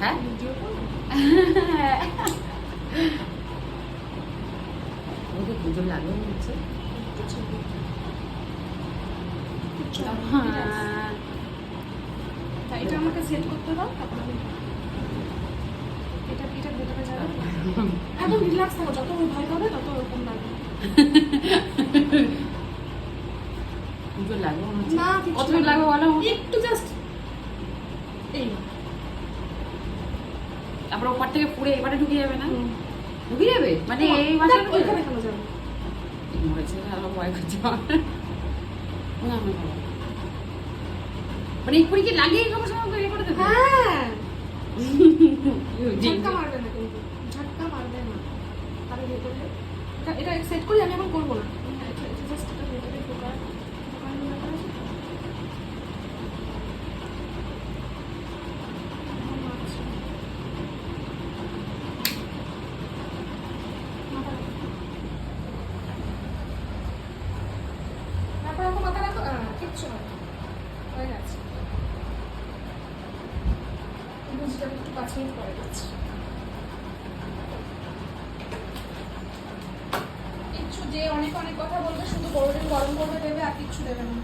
হ্যাঁ ওকে পুজোর লাগবে হচ্ছে এটা আমাকে সেট করতে দাও, তারপর আমি এটা ভেতরে যাবে। একদম রিল্যাক্স থাকো, যত ভয় পাবে তত ওরকম লাগবে। পুজোর লাগবে না কত লাগবে বলো? একটু জাস্ট এই তারপর ওপর থেকে পুড়ে এবারে ঢুকে যাবে না? ঢুকে যাবে মানে এই ওইখানে কেন যাবে? মরেছে আরো ভয় করছে না মানে এক্ষুনি কি লাগিয়ে সবার সময় ইয়ে করে দেবে? হ্যাঁ ঝটকা মারবে না, কিন্তু ঝটকা মারবে না। তার ভেতরে এটা সেট করি, আমি এখন করবো না। জাস্ট এটা ভেতরে ঢোকার মাথা রাখো, কিচ্ছু হয় না, হয়ে গেছে। বুঝটা একটু 5 মিনিট পরে যাচ্ছে। কিচ্ছু যে অনেক কথা বলবে, শুধু গরম করবে দেবে, আর কিচ্ছু দেবে না।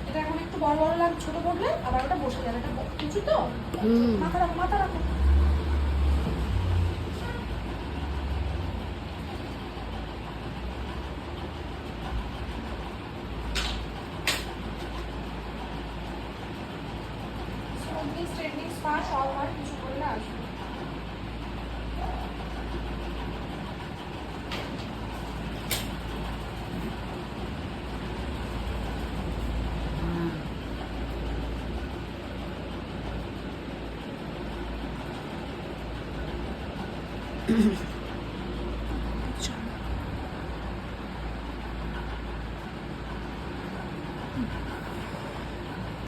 এটা এখন একটু বড় লাগে, ছোট করলে আবার ওটা বসে যাবে। এটা কিছু তো মাথা রাখো। স্ট্রেটনিং স্পা সব হয়, কিছু করলে আসবে। হুম